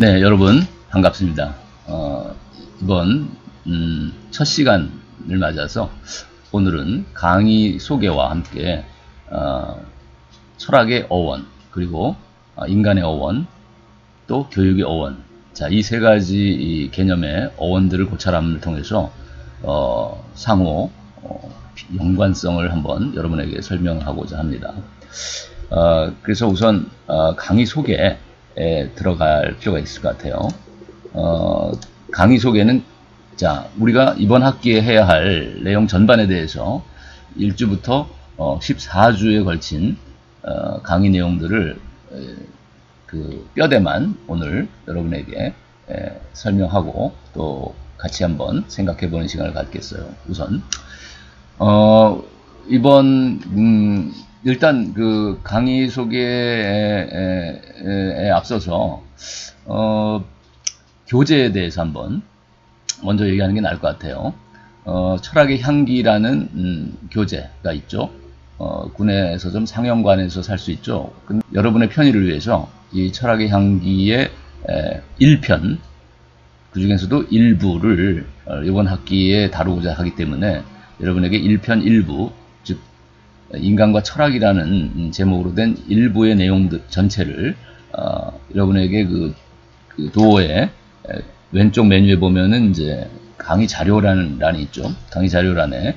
네, 여러분 반갑습니다. 이번 첫 시간을 맞아서 오늘은 강의 소개와 함께 철학의 어원, 그리고 인간의 어원, 또 교육의 어원, 자, 이 세 가지 개념의 어원들을 고찰함을 통해서 상호 연관성을 한번 여러분에게 설명하고자 합니다. 그래서 우선 강의 소개에 들어갈 필요가 있을 것 같아요. 강의 소개는, 자, 우리가 이번 학기에 해야 할 내용 전반에 대해서 1주부터 14주에 걸친 강의 내용들을 그 뼈대만 오늘 여러분에게 설명하고 또 같이 한번 생각해보는 시간을 갖겠어요. 우선 이번 일단 그 강의 소개에 앞서서 교재에 대해서 한번 먼저 얘기하는 게 나을 것 같아요. 철학의 향기라는 교재가 있죠. 군에서 상영관에서 살 수 있죠. 여러분의 편의를 위해서 이 철학의 향기의 1편, 그 중에서도 일부를 이번 학기에 다루고자 하기 때문에 여러분에게 1편 1부, 즉 인간과 철학이라는 제목으로 된 일부의 내용들 전체를 여러분에게 그 도어에 왼쪽 메뉴에 보면은 이제 강의 자료라는 란이 있죠. 강의 자료란에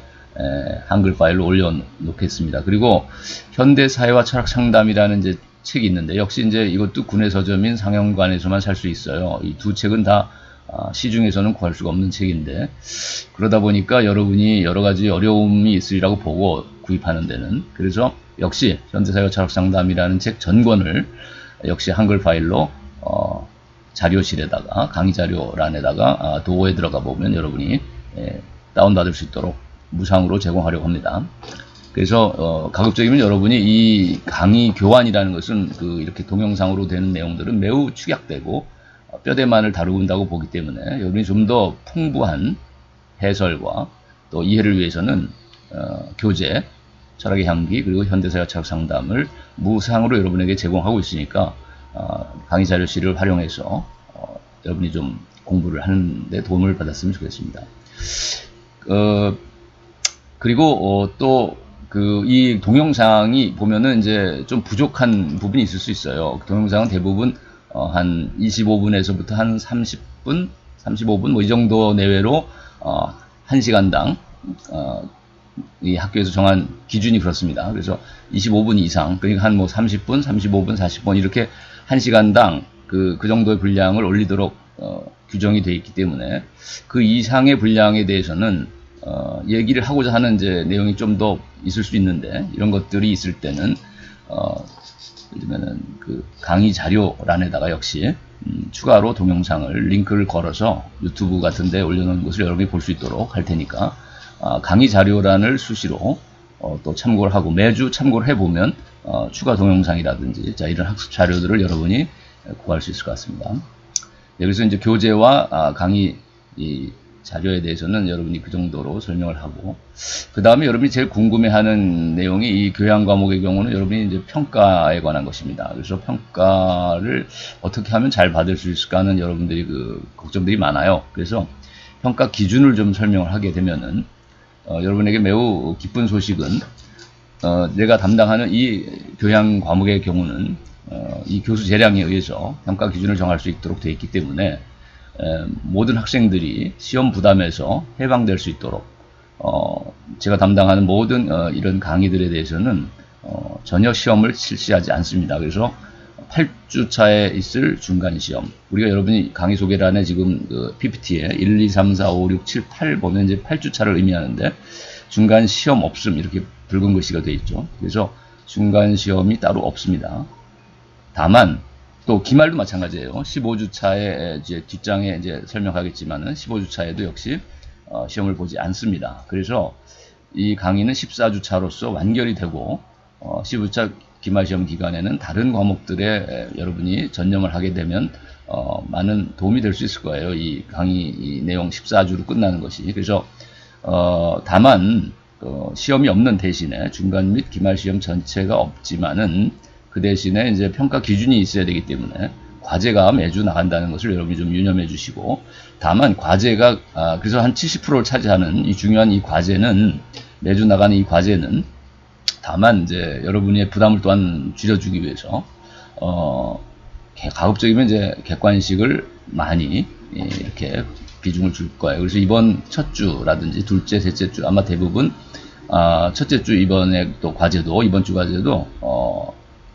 한글 파일로 올려놓겠습니다. 그리고 현대 사회와 철학 상담이라는 이제 책이 있는데, 역시 이제 이것도 군의 서점인 상영관에서만 살 수 있어요. 이 두 책은 다 시중에서는 구할 수가 없는 책인데, 그러다 보니까 여러분이 여러 가지 어려움이 있으리라고 보고 구입하는 데는, 그래서 역시 현대사회와 철학상담이라는 책 전권을 역시 한글 파일로 자료실에다가 강의 자료란에다가 도어에 들어가 보면 여러분이 다운받을 수 있도록 무상으로 제공하려고 합니다. 그래서 가급적이면 여러분이 이 강의 교환이라는 것은 이렇게 동영상으로 되는 내용들은 매우 축약되고 뼈대만을 다룬다고 보기 때문에 여러분이 좀 더 풍부한 해설과 또 이해를 위해서는 교재, 철학의 향기, 그리고 현대사회 철학 상담을 무상으로 여러분에게 제공하고 있으니까 강의 자료실을 활용해서 여러분이 좀 공부를 하는 데 도움을 받았으면 좋겠습니다. 그리고 또 이 동영상이 보면은 이제 좀 부족한 부분이 있을 수 있어요. 동영상은 대부분 한 25분에서부터 한 30분, 35분 뭐 이 정도 내외로 1시간당 이 학교에서 정한 기준이 그렇습니다. 그래서 25분 이상, 그러니까 한 뭐 30분, 35분, 40분 이렇게 1시간당 그 정도의 분량을 올리도록 규정이 되어 있기 때문에 그 이상의 분량에 대해서는 얘기를 하고자 하는 이제 내용이 좀 더 있을 수 있는데, 이런 것들이 있을 때는 예를 들면은 그 강의 자료란에다가 역시 추가로 동영상을 링크를 걸어서 유튜브 같은 데 올려놓은 것을 여러분이 볼 수 있도록 할 테니까 강의 자료란을 수시로 또 참고를 하고 매주 참고를 해보면 추가 동영상이라든지 이런 학습 자료들을 여러분이 구할 수 있을 것 같습니다. 네, 그래서 이제 교재와 강의 자료에 대해서는 여러분이 그 정도로 설명을 하고, 그 다음에 여러분이 제일 궁금해하는 내용이 이 교양 과목의 경우는 여러분이 이제 평가에 관한 것입니다. 그래서 평가를 어떻게 하면 잘 받을 수 있을까 하는 여러분들이 걱정들이 많아요. 그래서 평가 기준을 좀 설명을 하게 되면은 여러분에게 매우 기쁜 소식은 내가 담당하는 이 교양 과목의 경우는 이 교수 재량에 의해서 평가 기준을 정할 수 있도록 되어 있기 때문에 모든 학생들이 시험 부담에서 해방될 수 있도록 제가 담당하는 모든 이런 강의들에 대해서는 전혀 시험을 실시하지 않습니다. 그래서 8주차에 있을 중간시험, 우리가 여러분이 강의 소개란에 지금 PPT에 1, 2, 3, 4, 5, 6, 7, 8 보면 이제 8주차를 의미하는데, 중간시험 없음 이렇게 붉은 글씨가 되어 있죠. 그래서 중간시험이 따로 없습니다. 다만 또 기말도 마찬가지예요. 15주차에 이제 뒷장에 이제 설명하겠지만은 15주차에도 역시 시험을 보지 않습니다. 그래서 이 강의는 14주차로서 완결이 되고 15주차 기말시험 기간에는 다른 과목들에 여러분이 전념을 하게 되면 많은 도움이 될 수 있을 거예요. 이 강의 내용 14주로 끝나는 것이. 그래서 다만 시험이 없는 대신에 중간 및 기말 시험 전체가 없지만은 그 대신에 이제 평가 기준이 있어야 되기 때문에 과제가 매주 나간다는 것을 여러분이 좀 유념해 주시고, 다만 과제가 그래서 한 70%를 차지하는 이 중요한 이 과제는, 매주 나가는 이 과제는, 다만 이제 여러분의 부담을 또한 줄여주기 위해서 가급적이면 이제 객관식을 많이 이렇게 비중을 줄 거예요. 그래서 이번 첫 주라든지 둘째, 셋째 주 아마 대부분 첫째 주 이번에 또 과제도, 이번 주 과제도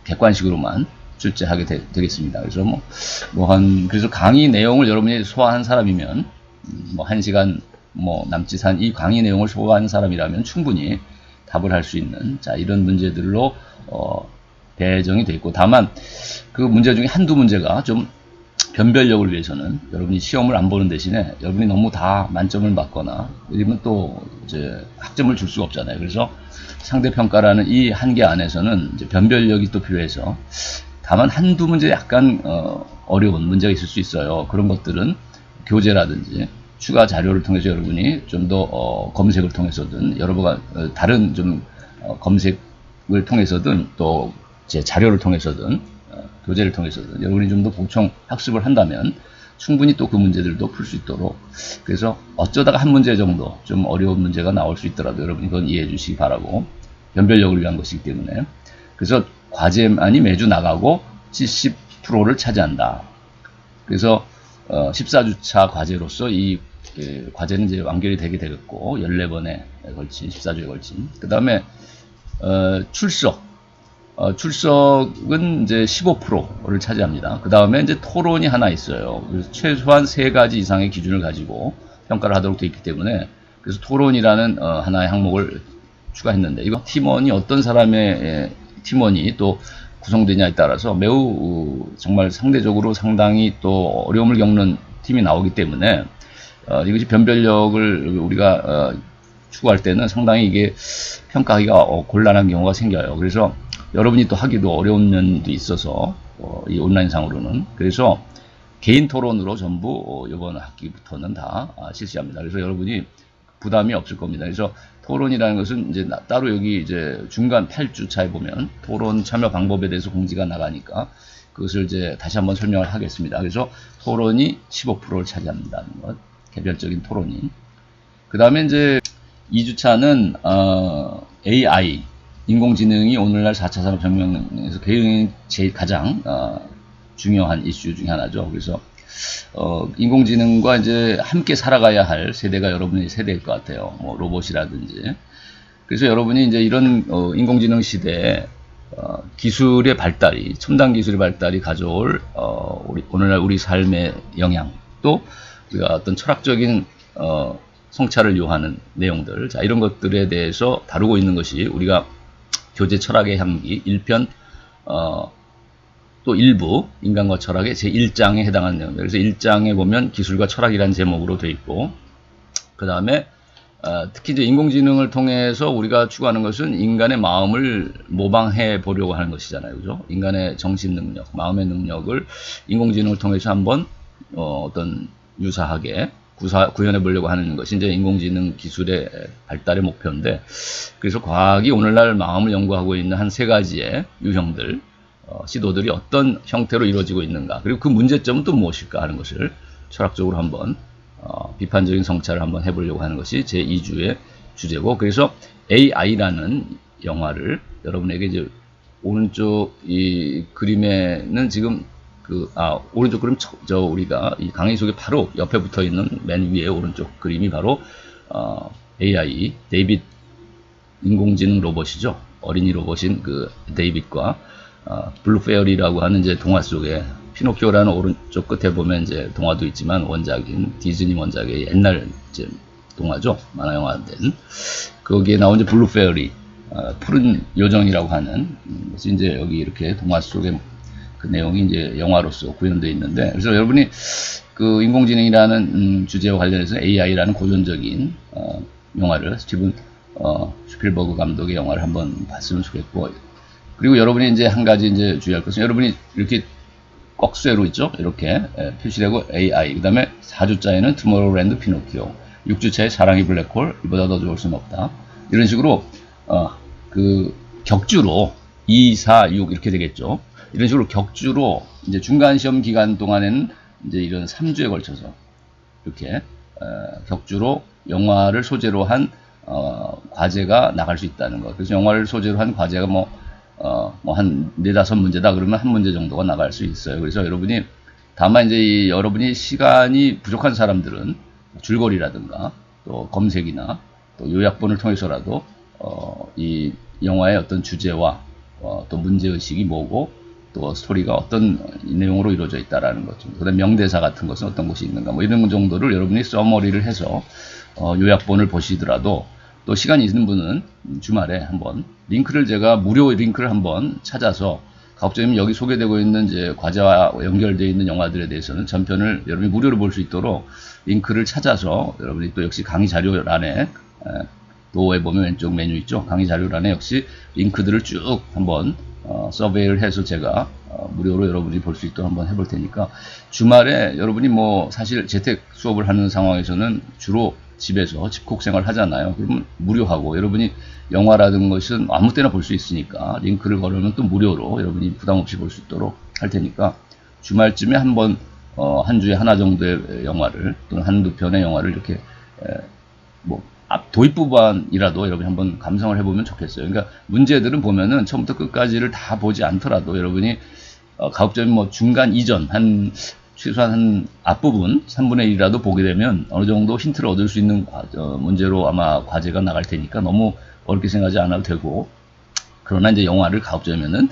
객관식으로만 출제하게 되겠습니다. 그래서 그래서 강의 내용을 여러분이 소화한 사람이면, 1시간 남짓 한 이 강의 내용을 소화한 사람이라면 충분히 답을 할 수 있는, 자, 이런 문제들로 배정이 되어 있고, 다만 그 문제 중에 한두 문제가 좀 변별력을 위해서는 여러분이 시험을 안 보는 대신에 여러분이 너무 다 만점을 맞거나 이러면 또 이제 학점을 줄 수가 없잖아요. 그래서 상대평가라는 이 한계 안에서는 이제 변별력이 또 필요해서, 다만 한두 문제 약간 어려운 문제가 있을 수 있어요. 그런 것들은 교재라든지 추가 자료를 통해서 여러분이 좀 더 검색을 통해서든, 여러 번 다른 좀 검색을 통해서든, 또 제 자료를 통해서든, 교재를 통해서든 여러분이 좀 더 보충 학습을 한다면 충분히 또 그 문제들도 풀 수 있도록, 그래서 어쩌다가 한 문제 정도 좀 어려운 문제가 나올 수 있더라도 여러분이 그건 이해해 주시기 바라고, 변별력을 위한 것이기 때문에. 그래서 과제만이 매주 나가고 70%를 차지한다. 그래서 14주차 과제로서 이 과제는 이제 완결이 되게 되겠고, 14번에 걸친, 14주에 걸친. 그 다음에 출석은 이제 15%를 차지합니다. 그 다음에 이제 토론이 하나 있어요. 그래서 최소한 3가지 이상의 기준을 가지고 평가를 하도록 되어 있기 때문에, 그래서 토론이라는 하나의 항목을 추가했는데, 이거 팀원이 어떤 사람의 팀원이 또 구성되냐에 따라서 매우 정말 상대적으로 상당히 또 어려움을 겪는 팀이 나오기 때문에, 이것이 변별력을 우리가 추구할 때는 상당히 이게 평가하기가 곤란한 경우가 생겨요. 그래서 여러분이 또 하기도 어려운 면도 있어서 이 온라인상으로는, 그래서 개인 토론으로 전부 이번 학기부터는 다 실시합니다. 그래서 여러분이 부담이 없을 겁니다. 그래서 토론이라는 것은 이제 따로 여기 이제 중간 8주차에 보면 토론 참여 방법에 대해서 공지가 나가니까 그것을 이제 다시 한번 설명을 하겠습니다. 그래서 토론이 15%를 차지합니다는 것, 개별적인 토론이. 그 다음에 이제 2주차는 AI, 인공지능이 오늘날 4차 산업혁명에서 굉장히 제일 가장 중요한 이슈 중에 하나죠. 그래서 인공지능과 이제 함께 살아가야 할 세대가 여러분의 세대일 것 같아요. 로봇이라든지. 그래서 여러분이 이제 이런 인공지능 시대에 기술의 발달이, 첨단 기술의 발달이 가져올 오늘날 우리 삶의 영향, 또 우리가 어떤 철학적인 성찰을 요하는 내용들, 자, 이런 것들에 대해서 다루고 있는 것이 우리가 교재 철학의 향기 1편 또 일부 인간과 철학의 제1장에 해당하는 내용들. 그래서 1장에 보면 기술과 철학이라는 제목으로 되어 있고, 그 다음에 특히 이제 인공지능을 통해서 우리가 추구하는 것은 인간의 마음을 모방해 보려고 하는 것이잖아요. 그죠? 인간의 정신 능력, 마음의 능력을 인공지능을 통해서 한번 어떤 유사하게 구현해 보려고 하는 것이 이제 인공지능 기술의 발달의 목표인데, 그래서 과학이 오늘날 마음을 연구하고 있는 한 3가지의 유형들, 시도들이 어떤 형태로 이루어지고 있는가, 그리고 그 문제점은 또 무엇일까 하는 것을 철학적으로 한번 비판적인 성찰을 한번 해보려고 하는 것이 제 2주의 주제고, 그래서 AI라는 영화를 여러분에게 이제 오른쪽 이 그림에는 지금 오른쪽 그림 우리가 이 강의 속에 바로 옆에 붙어 있는 맨 위에 오른쪽 그림이 바로 AI 데이빗 인공지능 로봇이죠. 어린이 로봇인 그 데이빗과 블루 페어리라고 하는 이제 동화 속에 피노키오라는 오른쪽 끝에 보면 이제 동화도 있지만 원작인 디즈니 원작의 옛날 이제 동화죠. 만화 영화된 거기에 나온 이제 블루 페어리 푸른 요정이라고 하는 것이 이제 여기 이렇게 동화 속에 그 내용이 이제 영화로서 구현되어 있는데, 그래서 여러분이 그 인공지능이라는 주제와 관련해서 AI라는 고전적인 영화를 스티븐 슈필버그 감독의 영화를 한번 봤으면 좋겠고, 그리고 여러분이 이제 한 가지 이제 주의할 것은 여러분이 이렇게 꺽쇠로 있죠. 이렇게 표시되고 AI, 그 다음에 4주차에는 투모로우랜드 피노키오, 6주차에 사랑의 블랙홀, 이보다 더 좋을 수는 없다. 이런 식으로 그 격주로 2, 4, 6 이렇게 되겠죠. 이런 식으로 격주로 이제 중간 시험 기간 동안에는 이제 이런 3주에 걸쳐서 이렇게 격주로 영화를 소재로 한 과제가 나갈 수 있다는 것. 그래서 영화를 소재로 한 과제가 한 4-5문제다 그러면 한 문제 정도가 나갈 수 있어요. 그래서 여러분이 다만 이제 여러분이 시간이 부족한 사람들은 줄거리라든가 또 검색이나 또 요약본을 통해서라도 이 영화의 어떤 주제와 또 문제의식이 뭐고 또 스토리가 어떤 내용으로 이루어져 있다라는 것, 그다음 명대사 같은 것은 어떤 것이 있는가, 뭐 이런 정도를 여러분이 서머리를 해서 요약본을 보시더라도, 또 시간이 있는 분은 주말에 한번 링크를, 제가 무료 링크를 한번 찾아서 가급적이면 여기 소개되고 있는 이제 과제와 연결되어 있는 영화들에 대해서는 전편을 여러분이 무료로 볼 수 있도록 링크를 찾아서, 여러분이 또 역시 강의 자료란에 도어에 보면 왼쪽 메뉴 있죠. 강의 자료란에 역시 링크들을 쭉 한번 서베이를 해서 제가 무료로 여러분이 볼 수 있도록 한번 해볼 테니까, 주말에 여러분이 뭐 사실 재택 수업을 하는 상황에서는 주로 집에서 집콕 생활 하잖아요. 그러면 무료하고 여러분이 영화라든 것은 아무 때나 볼 수 있으니까 링크를 걸으면 또 무료로 여러분이 부담 없이 볼 수 있도록 할 테니까, 주말쯤에 한번 한 주에 하나 정도의 영화를 또는 한두 편의 영화를 이렇게 도입부분이라도 여러분이 한번 감상을 해보면 좋겠어요. 그러니까 문제들은 보면은 처음부터 끝까지를 다 보지 않더라도 여러분이 가급적이면 뭐 중간 이전 최소한 한 앞부분 3분의 1이라도 보게 되면 어느 정도 힌트를 얻을 수 있는 문제로 아마 과제가 나갈 테니까 너무 어렵게 생각하지 않아도 되고, 그러나 이제 영화를 가급적이면은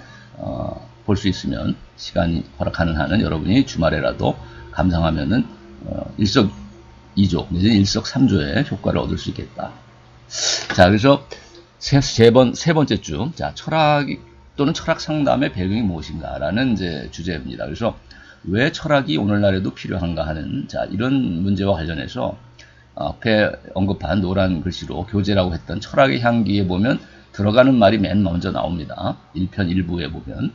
볼 수 있으면 시간이 허락하는 한은 여러분이 주말에라도 감상하면은 일석이조 내지는 일석삼조의 효과를 얻을 수 있겠다. 자, 그래서 세 번째 주, 자, 철학 또는 철학 상담의 배경이 무엇인가라는 이제 주제입니다. 그래서 왜 철학이 오늘날에도 필요한가 하는, 자, 이런 문제와 관련해서 앞에 언급한 노란 글씨로 교재라고 했던 철학의 향기에 보면 들어가는 말이 맨 먼저 나옵니다. 1편 1부에 보면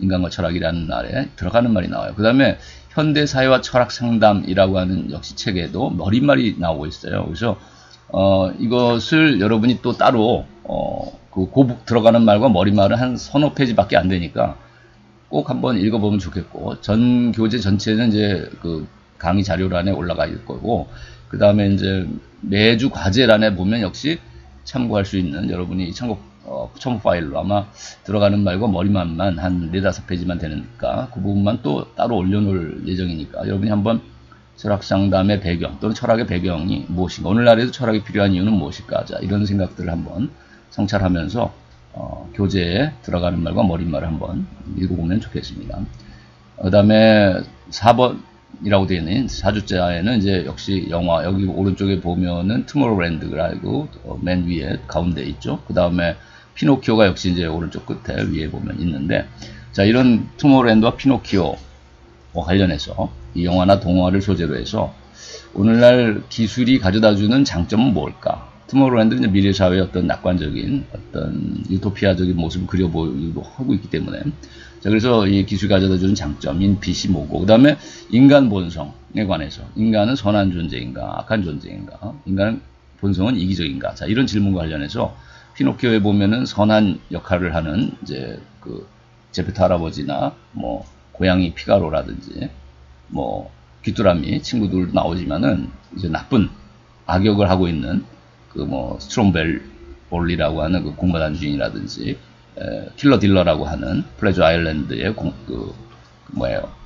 인간과 철학이라는 말에 들어가는 말이 나와요. 그 다음에 현대사회와 철학 상담이라고 하는 역시 책에도 머릿말이 나오고 있어요. 그래서 이것을 여러분이 또 따로 들어가는 말과 머릿말은 한 서너 페이지밖에 안 되니까 꼭 한번 읽어보면 좋겠고, 전 교재 전체는 이제 그 강의 자료란에 올라가 있을 거고, 그 다음에 이제 매주 과제란에 보면 역시 참고할 수 있는, 여러분이 첨부 파일로 아마 들어가는 말과 머리말만 한 4-5페이지만 되니까 그 부분만 또 따로 올려놓을 예정이니까, 여러분이 한번 철학 상담의 배경 또는 철학의 배경이 무엇인가, 오늘날에도 철학이 필요한 이유는 무엇일까, 자, 이런 생각들을 한번 성찰하면서 교재에 들어가는 말과 머릿말을 한번 읽어보면 좋겠습니다. 그 다음에 4번이라고 되어 있는 4주째에는 이제 역시 영화, 여기 오른쪽에 보면은 투모로우랜드라고 맨 위에 가운데 있죠. 그 다음에 피노키오가 역시 이제 오른쪽 끝에 위에 보면 있는데, 자, 이런 투모로우랜드와 피노키오 관련해서 이 영화나 동화를 소재로 해서 오늘날 기술이 가져다주는 장점은 뭘까? 투모로우랜드는 이제 미래 사회의 어떤 낙관적인 어떤 유토피아적인 모습을 그려보기도 하고 있기 때문에, 자, 그래서 이 기술이 가져다주는 장점, 인핏이 뭐고, 그 다음에 인간 본성에 관해서 인간은 선한 존재인가, 악한 존재인가, 인간 본성은 이기적인가, 자, 이런 질문과 관련해서 피노키오에 보면은 선한 역할을 하는 이제 그 제페토 할아버지나 뭐 고양이 피가로라든지 뭐 귀뚜라미 친구들 나오지만은 이제 나쁜 악역을 하고 있는 그 뭐 스트롬벨볼리라고 하는 그 공마단 주인이라든지 킬러 딜러라고 하는 플레저 아일랜드의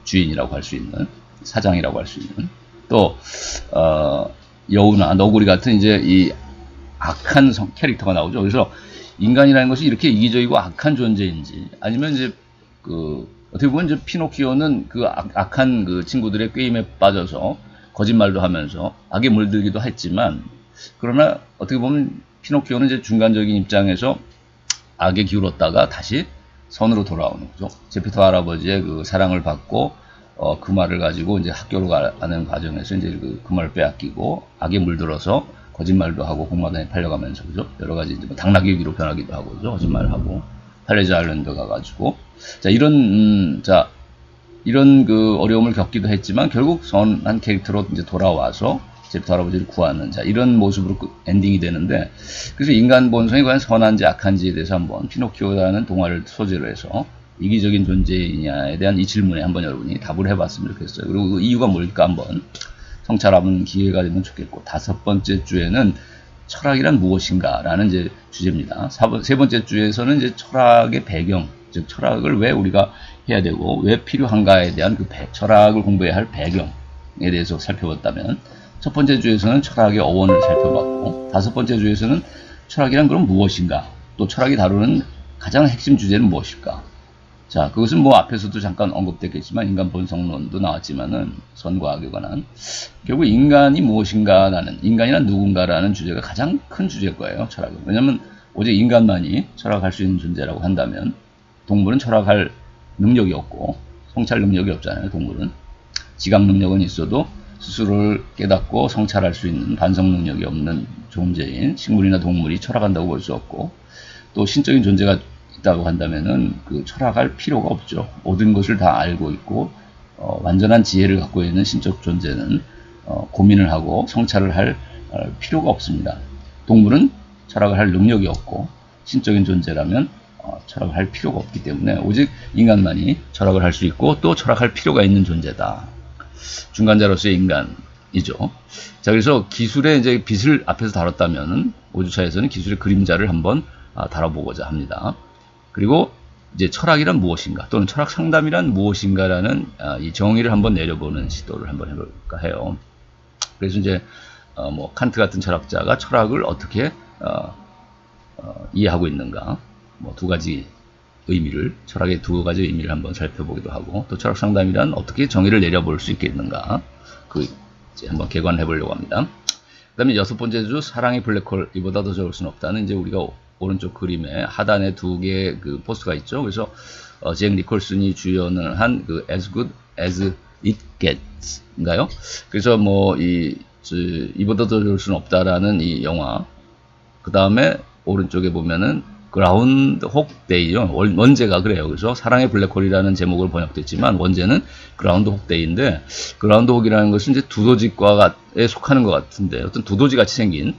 주인이라고 할 수 있는, 사장이라고 할 수 있는, 또 여우나 너구리 같은 이제 이 악한 캐릭터가 나오죠. 그래서 인간이라는 것이 이렇게 이기적이고 악한 존재인지, 아니면 이제 어떻게 보면 이제 피노키오는 그 악한 그 친구들의 게임에 빠져서 거짓말도 하면서 악에 물들기도 했지만, 그러나 어떻게 보면 피노키오는 이제 중간적인 입장에서 악에 기울었다가 다시 선으로 돌아오는 거죠. 제페토 할아버지의 그 사랑을 받고 그 말을 가지고 이제 학교로 가는 과정에서 이제 그 말을 빼앗기고 악에 물들어서 거짓말도 하고 공마단에 팔려가면서, 그죠? 여러 가지 이제 당나귀기로 변하기도 하고, 그죠? 거짓말을 하고 플레저 아일랜드 가가지고, 자, 이런 그 어려움을 겪기도 했지만 결국 선한 캐릭터로 이제 돌아와서 제페토 할아버지를 구하는, 자, 이런 모습으로 엔딩이 되는데, 그래서 인간 본성이 과연 선한지 악한지에 대해서 한번 피노키오라는 동화를 소재로 해서 이기적인 존재이냐에 대한 이 질문에 한번 여러분이 답을 해봤으면 좋겠어요. 그리고 그 이유가 뭘까 한번 성찰하는 기회가 되면 좋겠고, 5번째 주에는 철학이란 무엇인가 라는 이제 주제입니다. 세 번째 주에서는 이제 철학의 배경, 즉 철학을 왜 우리가 해야 되고 왜 필요한가에 대한 그 철학을 공부해야 할 배경에 대해서 살펴봤다면, 첫 번째 주에서는 철학의 어원을 살펴봤고, 5번째 주에서는 철학이란 그럼 무엇인가, 또 철학이 다루는 가장 핵심 주제는 무엇일까. 자, 그것은 뭐 앞에서도 잠깐 언급됐겠지만 인간 본성론도 나왔지만은 선과학에 관한, 결국 인간이 무엇인가라는, 인간이란 누군가라는 주제가 가장 큰 주제일 거예요, 철학은. 왜냐면 오직 인간만이 철학할 수 있는 존재라고 한다면 동물은 철학할 능력이 없고 성찰 능력이 없잖아요. 동물은 지각 능력은 있어도 스스로를 깨닫고 성찰할 수 있는 반성 능력이 없는 존재인 식물이나 동물이 철학한다고 볼 수 없고, 또 신적인 존재가 있다고 한다면은 그 철학할 필요가 없죠. 모든 것을 다 알고 있고 완전한 지혜를 갖고 있는 신적 존재는 고민을 하고 성찰을 할 필요가 없습니다. 동물은 철학을 할 능력이 없고 신적인 존재라면 철학을 할 필요가 없기 때문에 오직 인간만이 철학을 할 수 있고 또 철학할 필요가 있는 존재다. 중간자로서의 인간이죠. 자, 그래서 기술의 이제 빛을 앞에서 다뤘다면은 5주차에서는 기술의 그림자를 한번 다뤄보고자 합니다. 그리고 이제 철학이란 무엇인가, 또는 철학 상담이란 무엇인가라는 이 정의를 한번 내려보는 시도를 한번 해볼까 해요. 그래서 이제 뭐 칸트 같은 철학자가 철학을 어떻게 이해하고 있는가, 뭐 두 가지 의미를, 철학의 두 가지 의미를 한번 살펴보기도 하고, 또 철학 상담이란 어떻게 정의를 내려볼 수 있겠는가, 그 이제 한번 개관해 보려고 합니다. 그다음에 6번째 주 사랑의 블랙홀, 이보다 더 좋을 수는 없다는, 이제 우리가 오른쪽 그림에 하단에 두 개의 그 포스가 있죠. 그래서 잭 니콜슨이 주연을 한 그 As Good As It Gets인가요? 그래서 뭐 이보다 더 좋을 수는 없다라는 이 영화. 그 다음에 오른쪽에 보면은 그라운드혹 데이요. 원제가 그래요. 그래서 사랑의 블랙홀이라는 제목으로 번역됐지만 원제는 그라운드혹 데이인데, 그라운드혹이라는 것은 이제 두더지과에 속하는 것 같은데, 어떤 두더지 같이 생긴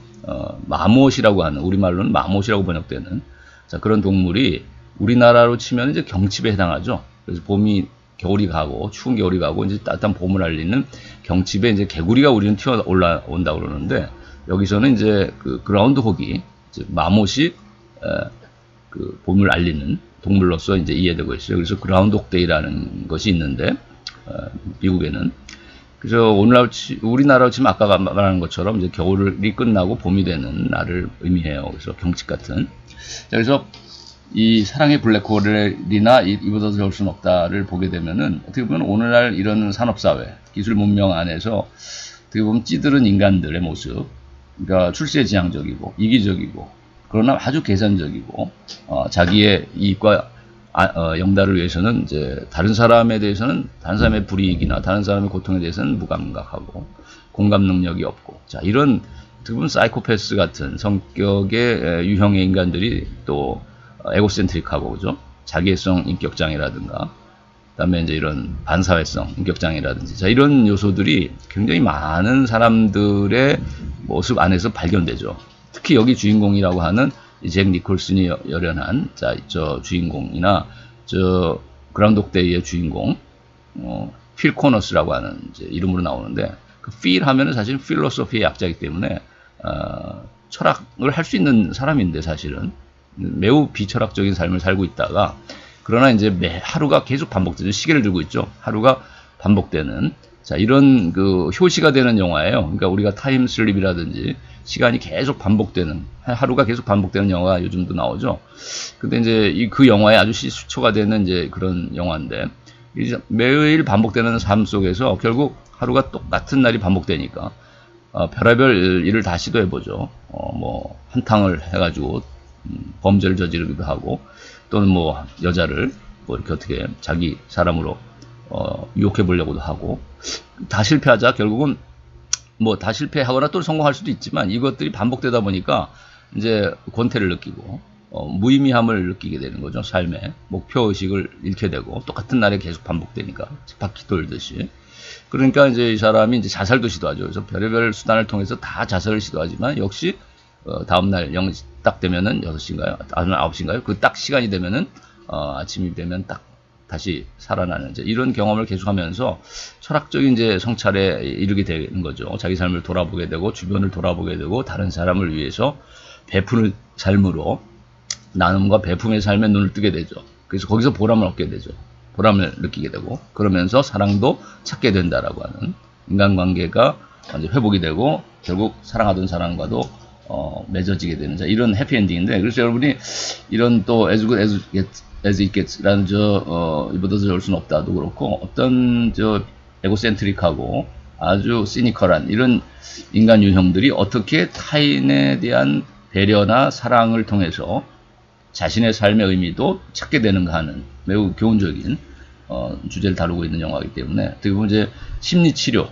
마못이라고 하는, 우리말로는 마못이라고 번역되는, 자, 그런 동물이 우리나라로 치면 이제 경칩에 해당하죠. 그래서 봄이 겨울이 가고 추운 겨울이 가고 이제 따뜻한 봄을 알리는 경칩에 이제 개구리가 우리는 튀어 올라온다고 그러는데, 여기서는 이제 그 그라운드혹이, 즉 마못이 그 봄을 알리는 동물로서 이제 이해되고 있어요. 그래서 그라운드혹 데이라는 것이 있는데 미국에는, 그래서 우리나라로 치면 아까 말한 것처럼 이제 겨울이 끝나고 봄이 되는 날을 의미해요. 그래서 경칩 같은. 자, 그래서 이 사랑의 블랙홀이나 이보다 더 좋을 수는 없다를 보게 되면은, 어떻게 보면 오늘날 이런 산업사회, 기술 문명 안에서 어떻게 보면 찌들은 인간들의 모습, 그러니까 출세지향적이고 이기적이고, 그러나 아주 계산적이고, 자기의 이익과 영달을 위해서는 이제 다른 사람에 대해서는, 다른 사람의 불이익이나 다른 사람의 고통에 대해서는 무감각하고 공감 능력이 없고, 자, 이런 어떻게 보면 사이코패스 같은 성격의 유형의 인간들이 또 에고센트릭하고, 그죠? 자기애성 인격장애라든가, 그 다음에 이제 이런 반사회성 인격장애라든지, 자, 이런 요소들이 굉장히 많은 사람들의 모습 안에서 발견되죠. 특히 여기 주인공이라고 하는 잭 니콜슨이 열연한, 자, 저 주인공이나 저 그라운드혹 데이의 주인공, 필 코너스라고 하는 이제 이름으로 나오는데, 그 필 하면은 사실 필로소피의 약자이기 때문에 철학을 할 수 있는 사람인데, 사실은 매우 비철학적인 삶을 살고 있다가, 그러나 이제 매 하루가 계속 반복되죠. 시계를 들고 있죠. 하루가 반복되는, 자, 이런 그 효시가 되는 영화예요. 그러니까 우리가 타임 슬립이라든지 시간이 계속 반복되는, 하루가 계속 반복되는 영화가 요즘도 나오죠. 근데 이제 그 영화에 아주 시초가 되는 이제 그런 영화인데, 매일 반복되는 삶 속에서 결국 하루가 똑같은 날이 반복되니까 별의별 일을 다 시도해보죠. 뭐 한탕을 해가지고 범죄를 저지르기도 하고, 또는 뭐 여자를 뭐 이렇게 어떻게 자기 사람으로 유혹해 보려고도 하고, 다 실패하자 결국은 뭐 다 실패하거나 또 성공할 수도 있지만, 이것들이 반복되다 보니까 이제 권태를 느끼고 무의미함을 느끼게 되는 거죠. 삶의 목표의식을 잃게 되고, 똑같은 날에 계속 반복되니까 바퀴 돌듯이. 그러니까 이제 이 사람이 이제 자살도 시도하죠. 그래서 별의별 수단을 통해서 다 자살을 시도하지만 역시 다음날 딱 되면은 6시인가요? 9시인가요? 그 딱 시간이 되면은 아침이 되면 딱 다시 살아나는 이제 이런 경험을 계속하면서 철학적인 이제 성찰에 이르게 되는 거죠. 자기 삶을 돌아보게 되고 주변을 돌아보게 되고 다른 사람을 위해서 베푸는 삶으로 나눔과 베품의 삶에 눈을 뜨게 되죠. 그래서 거기서 보람을 얻게 되죠. 보람을 느끼게 되고 그러면서 사랑도 찾게 된다라고 하는 인간관계가 완전 회복이 되고 결국 사랑하던 사람과도 맺어지게 되는 자, 이런 해피엔딩인데 그래서 여러분이 이런 또 as good as it gets라는 이보다 더 좋을 수는 없다도 그렇고 어떤 에고센트릭하고 아주 시니컬한 이런 인간 유형들이 어떻게 타인에 대한 배려나 사랑을 통해서 자신의 삶의 의미도 찾게 되는가 하는 매우 교훈적인 주제를 다루고 있는 영화이기 때문에 어떻게 보면 이제 심리치료,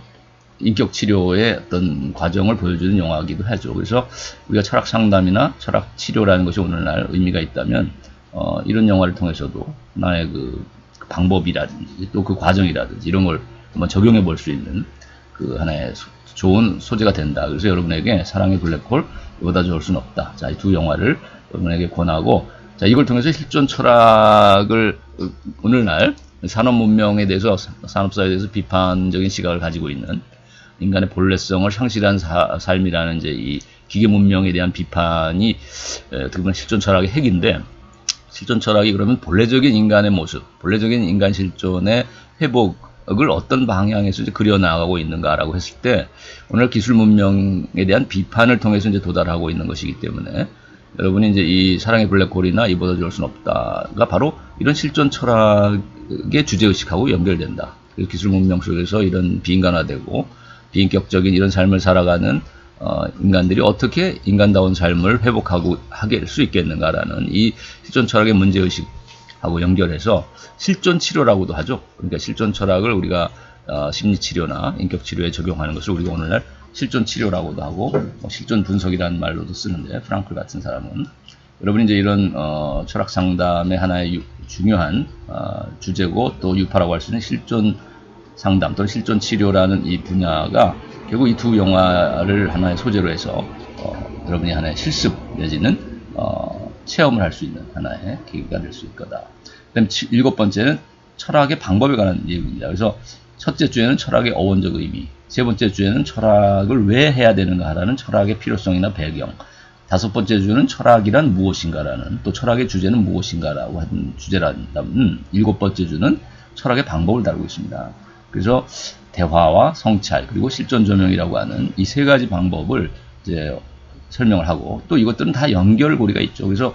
인격치료의 어떤 과정을 보여주는 영화이기도 하죠. 그래서 우리가 철학 상담이나 철학 치료라는 것이 오늘날 의미가 있다면 이런 영화를 통해서도 나의 그 방법이라든지 또 그 과정이라든지 이런 걸 한번 적용해 볼 수 있는 그 하나의 좋은 소재가 된다. 그래서 여러분에게 사랑의 블랙홀 이보다 좋을 수는 없다. 자, 이 두 영화를 여러분에게 권하고 자, 이걸 통해서 실존 철학을 오늘날 산업 문명에 대해서 산업사회에 대해서 비판적인 시각을 가지고 있는 인간의 본래성을 상실한 삶이라는 이제 이 기계 문명에 대한 비판이 어떻게 보면 실존 철학의 핵인데 실존 철학이 그러면 본래적인 인간의 모습, 본래적인 인간 실존의 회복을 어떤 방향에서 이제 그려나가고 있는가라고 했을 때 오늘 기술 문명에 대한 비판을 통해서 이제 도달하고 있는 것이기 때문에 여러분이 이제 이 사랑의 블랙홀이나 이보다 좋을 수는 없다가 바로 이런 실존 철학의 주제의식하고 연결된다. 기술 문명 속에서 이런 비인간화되고 비인격적인 이런 삶을 살아가는 인간들이 어떻게 인간다운 삶을 회복하고 하게 할 수 있겠는가라는 이 실존 철학의 문제의식하고 연결해서 실존 치료라고도 하죠. 그러니까 실존 철학을 우리가 심리치료나 인격치료에 적용하는 것을 우리가 오늘날 실존 치료라고도 하고 실존 분석이라는 말로도 쓰는데 프랑클 같은 사람은 여러분이 이제 이런 철학 상담의 하나의 중요한 주제고 또 유파라고 할 수 있는 실존 상담 또는 실존 치료라는 이 분야가 결국 이 두 영화를 하나의 소재로 해서 여러분이 하나의 실습 내지는 체험을 할 수 있는 하나의 계기가 될 수 있을 거다. 그다음 7번째는 철학의 방법에 관한 얘기입니다. 그래서 첫째 주에는 철학의 어원적 의미, 세 번째 주에는 철학을 왜 해야 되는가 하라는 철학의 필요성이나 배경, 다섯 번째 주는 철학이란 무엇인가라는 또 철학의 주제는 무엇인가라고 하는 주제라는 일곱 번째 주는 철학의 방법을 다루고 있습니다. 그래서 대화와 성찰 그리고 실존 조명이라고 하는 이 세 가지 방법을 이제 설명을 하고 또 이것들은 다 연결고리가 있죠. 그래서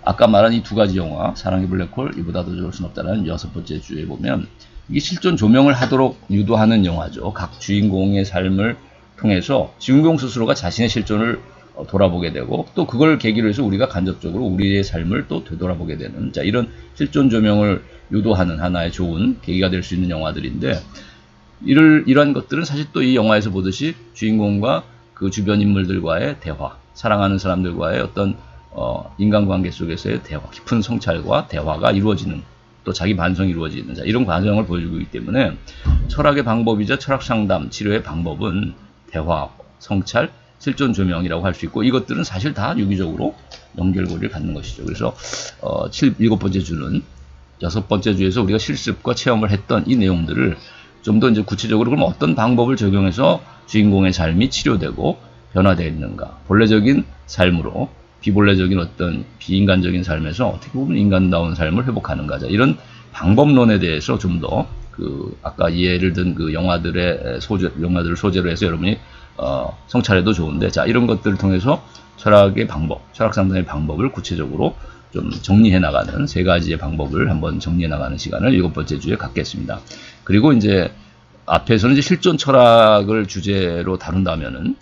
아까 말한 이 두 가지 영화 사랑의 블랙홀 이보다 더 좋을 수는 없다라는 여섯 번째 주에 보면 이게 실존 조명을 하도록 유도하는 영화죠. 각 주인공의 삶을 통해서 주인공 스스로가 자신의 실존을 돌아보게 되고 또 그걸 계기로 해서 우리가 간접적으로 우리의 삶을 또 되돌아보게 되는 자 이런 실존 조명을 유도하는 하나의 좋은 계기가 될 수 있는 영화들인데 이러한 것들은 사실 또 이 영화에서 보듯이 주인공과 그 주변 인물들과의 대화, 사랑하는 사람들과의 어떤 인간관계 속에서의 대화, 깊은 성찰과 대화가 이루어지는 또 자기 반성이 이루어지는 자, 이런 과정을 보여주고 있기 때문에 철학의 방법이자 철학 상담, 치료의 방법은 대화, 성찰, 실존 조명이라고 할 수 있고 이것들은 사실 다 유기적으로 연결고리를 갖는 것이죠. 그래서 7번째 주는 6번째 주에서 우리가 실습과 체험을 했던 이 내용들을 좀 더 이제 구체적으로 그럼 어떤 방법을 적용해서 주인공의 삶이 치료되고 변화되었는가 본래적인 삶으로 비본래적인 어떤 비인간적인 삶에서 어떻게 보면 인간다운 삶을 회복하는가 이런 방법론에 대해서 좀 더 그 아까 예를 든 그 영화들을 소재로 해서 여러분이 성찰해도 좋은데 자 이런 것들을 통해서 철학의 방법, 철학 상담의 방법을 구체적으로 좀 정리해 나가는 세 가지의 방법을 한번 정리해 나가는 시간을 7번째 주에 갖겠습니다. 그리고 이제 앞에서는 이제 실존 철학을 주제로 다룬다면은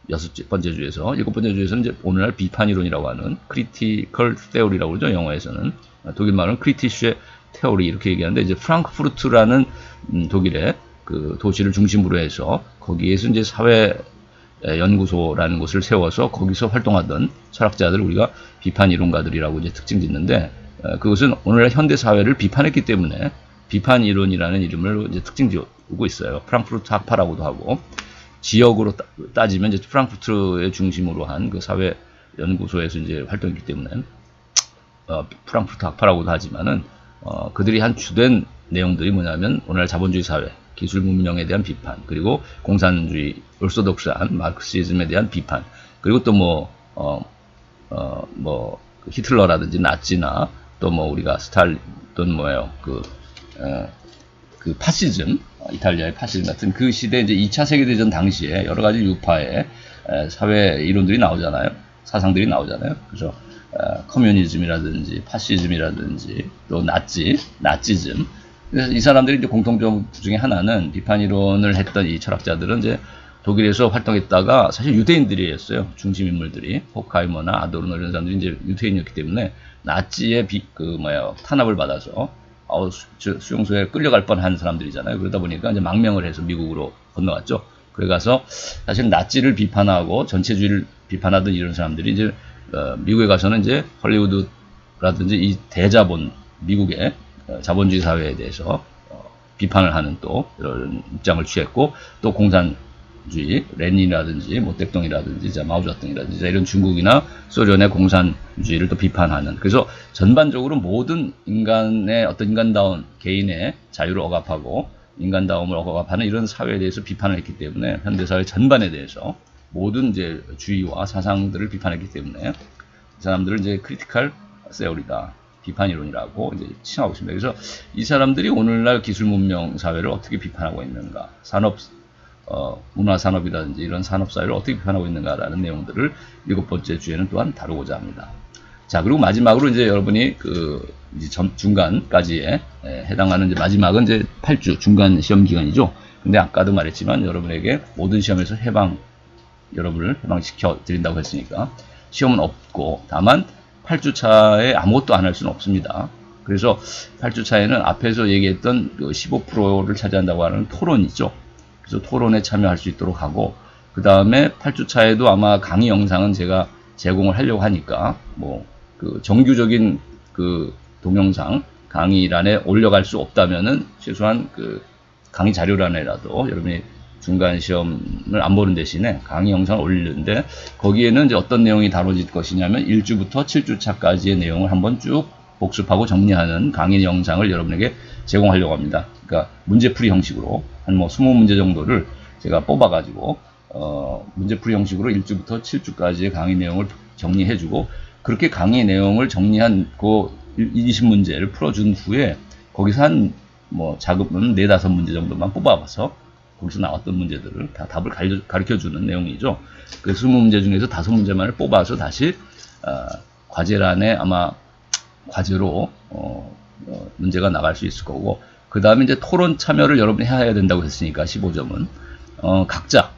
6번째 주에서 7번째 주에서는 이제 오늘날 비판 이론이라고 하는 크리티컬 테오리라고 그러죠. 영어에서는 독일 말은 크리티슈의 테오리 이렇게 얘기하는데 이제 프랑크푸르트라는 독일의 그 도시를 중심으로 해서 거기에서 이제 사회 연구소라는 곳을 세워서 거기서 활동하던 철학자들 우리가 비판 이론가들이라고 이제 특징 짓는데 그것은 오늘날 현대 사회를 비판했기 때문에 비판 이론이라는 이름을 이제 특징 지고 있어요. 프랑크푸르트 학파라고도 하고 지역으로 따지면 이제 프랑크푸르트의 중심으로 한 그 사회 연구소에서 이제 활동했기 때문에 프랑크푸르트 학파라고도 하지만은 그들이 한 주된 내용들이 뭐냐면 오늘날 자본주의 사회, 기술 문명에 대한 비판, 그리고 공산주의, orthodox한 마르크시즘에 대한 비판, 그리고 또 히틀러라든지 나치나 또 우리가 스탈린 또는 그 파시즘, 이탈리아의 파시즘 같은 그 시대 이제 2차 세계대전 당시에 여러 가지 유파의 사회 이론들이 나오잖아요. 사상들이 나오잖아요. 그래서 커뮤니즘이라든지 파시즘이라든지 또 나치즘. 그래서 이 사람들이 이제 공통점 중에 하나는 비판 이론을 했던 이 철학자들은 이제 독일에서 활동했다가 사실 유대인들이었어요. 중심 인물들이 호크하이머나 아도르노 이런 사람들이 이제 유대인이었기 때문에 나치의 탄압을 받아서 수용소에 끌려갈 뻔한 사람들이잖아요. 그러다 보니까 이제 망명을 해서 미국으로 건너갔죠. 그래 가서 사실 나치를 비판하고 전체주의를 비판하던 이런 사람들이 이제 미국에 가서는 이제 헐리우드라든지 이 대자본 미국의 자본주의 사회에 대해서 비판을 하는 또 이런 입장을 취했고, 또 공산주의 레닌이라든지 모택동이라든지 마오쩌둥이라든지 이런 중국이나 소련의 공산주의를 또 비판하는, 그래서 전반적으로 모든 인간의 어떤 인간다운 개인의 자유를 억압하고 인간다움을 억압하는 이런 사회에 대해서 비판을 했기 때문에 현대사회 전반에 대해서 모든 이제 주의와 사상들을 비판했기 때문에 이 사람들을 이제 크리티컬 세오리다, 비판 이론이라고 이제 칭하고 있습니다. 그래서 이 사람들이 오늘날 기술 문명 사회를 어떻게 비판하고 있는가, 문화 산업이라든지 이런 산업 사회를 어떻게 비판하고 있는가라는 내용들을 7번째 주에는 또한 다루고자 합니다. 자, 그리고 마지막으로 이제 여러분이 이제 중간까지에 해당하는 이제 마지막은 이제 8주 중간 시험 기간이죠. 근데 아까도 말했지만 여러분에게 모든 시험에서 여러분을 해방시켜 드린다고 했으니까 시험은 없고, 다만 8주 차에 아무것도 안 할 수는 없습니다. 그래서 8주 차에는 앞에서 얘기했던 그 15%를 차지한다고 하는 토론 있죠. 그래서 토론에 참여할 수 있도록 하고, 그 다음에 8주 차에도 아마 강의 영상은 제가 제공을 하려고 하니까 그 정규적인 그 동영상 강의란에 올려갈 수 없다면은 최소한 그 강의 자료란에라도 여러분이 중간 시험을 안 보는 대신에 강의 영상을 올리는데, 거기에는 이제 어떤 내용이 다뤄질 것이냐면 1주부터 7주차까지의 내용을 한번 쭉 복습하고 정리하는 강의 영상을 여러분에게 제공하려고 합니다. 그러니까 문제풀이 형식으로 한 20문제 정도를 제가 뽑아가지고 문제풀이 형식으로 1주부터 7주까지의 강의 내용을 정리해주고, 그렇게 강의 내용을 정리한 그 20문제를 풀어준 후에 거기서 한 작업은 4-5문제 정도만 뽑아봐서 거기서 나왔던 문제들을 다 답을 가르쳐주는 내용이죠. 그 20문제 중에서 5문제만을 뽑아서 다시 과제란에 아마 과제로 문제가 나갈 수 있을 거고, 그 다음에 이제 토론 참여를 여러분이 해야 된다고 했으니까 15점은 각자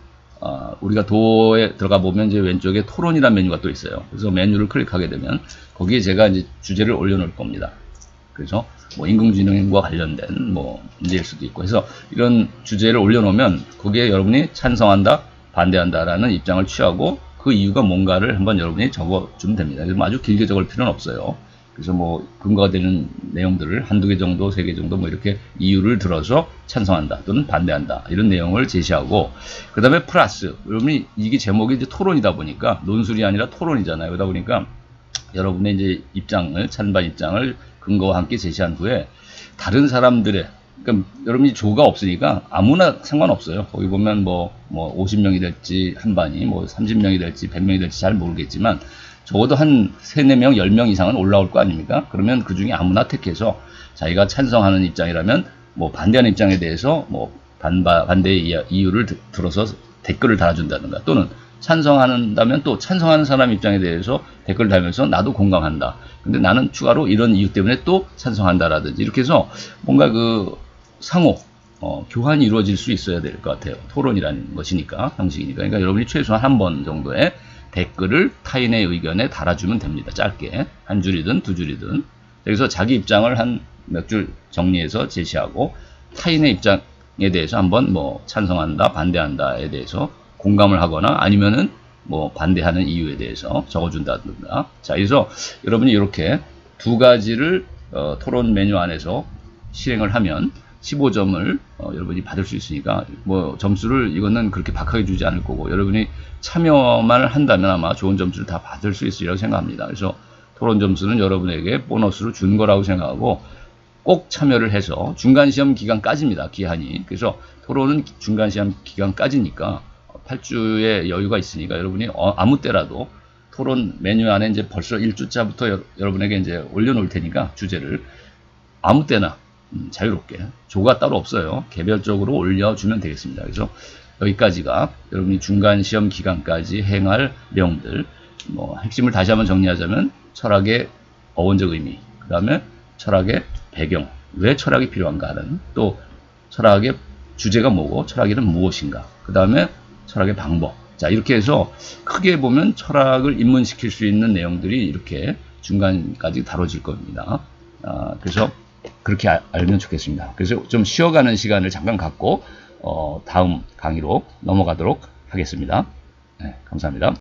우리가 도에 들어가 보면 이제 왼쪽에 토론이라는 메뉴가 또 있어요. 그래서 메뉴를 클릭하게 되면 거기에 제가 이제 주제를 올려놓을 겁니다. 그래서 인공지능과 관련된 문제일 수도 있고 해서 이런 주제를 올려놓으면 거기에 여러분이 찬성한다, 반대한다라는 입장을 취하고 그 이유가 뭔가를 한번 여러분이 적어주면 됩니다. 그래서 아주 길게 적을 필요는 없어요. 그래서 근거가 되는 내용들을 1-2개 정도, 3개 정도 이렇게 이유를 들어서 찬성한다 또는 반대한다 이런 내용을 제시하고, 그 다음에 플러스 여러분이 이게 제목이 이제 토론이다 보니까 논술이 아니라 토론이잖아요. 그러다 보니까 여러분의 이제 찬반 입장을 근거와 함께 제시한 후에 다른 사람들의, 그러니까 여러분이 조가 없으니까 아무나 상관없어요. 거기 보면 50명이 될지 한 반이 30명이 될지 100명이 될지 잘 모르겠지만 적어도 한 3-4명, 10명 이상은 올라올 거 아닙니까? 그러면 그 중에 아무나 택해서 자기가 찬성하는 입장이라면 반대하는 입장에 대해서 반대의 이유를 들어서 댓글을 달아준다든가, 또는 찬성한다면 또 찬성하는 사람 입장에 대해서 댓글을 달면서 나도 공감한다. 근데 나는 추가로 이런 이유 때문에 또 찬성한다라든지 이렇게 해서 뭔가 그 상호 교환이 이루어질 수 있어야 될 것 같아요. 토론이라는 것이니까, 형식이니까. 그러니까 여러분이 최소한 한 번 정도의 댓글을 타인의 의견에 달아주면 됩니다. 짧게 한 줄이든 2줄이든. 여기서 자기 입장을 한 몇 줄 정리해서 제시하고 타인의 입장에 대해서 한번 찬성한다, 반대한다에 대해서 공감을 하거나 아니면은 반대하는 이유에 대해서 적어준다든가. 자, 그래서 여러분이 이렇게 2가지를 토론 메뉴 안에서 실행을 하면 15점을 여러분이 받을 수 있으니까 점수를 이거는 그렇게 박하게 주지 않을 거고, 여러분이 참여만 한다면 아마 좋은 점수를 다 받을 수 있으리라고 생각합니다. 그래서 토론 점수는 여러분에게 보너스로 준 거라고 생각하고, 꼭 참여를 해서 중간시험 기간까지입니다. 기한이. 그래서 토론은 중간시험 기간까지니까 8주의 여유가 있으니까 여러분이 아무 때라도 토론 메뉴 안에 이제 벌써 1주차부터 여러분에게 이제 올려놓을 테니까 주제를 아무 때나 자유롭게 조가 따로 없어요. 개별적으로 올려주면 되겠습니다. 그래서 여기까지가 여러분이 중간시험 기간까지 행할 내용들, 뭐 핵심을 다시 한번 정리하자면 철학의 어원적 의미, 그 다음에 철학의 배경, 왜 철학이 필요한가 하는, 또 철학의 주제가 뭐고 철학이란 무엇인가, 그 다음에 철학의 방법. 자, 이렇게 해서 크게 보면 철학을 입문시킬 수 있는 내용들이 이렇게 중간까지 다뤄질 겁니다. 그래서 그렇게 알면 좋겠습니다. 그래서 좀 쉬어가는 시간을 잠깐 갖고 다음 강의로 넘어가도록 하겠습니다. 네, 감사합니다.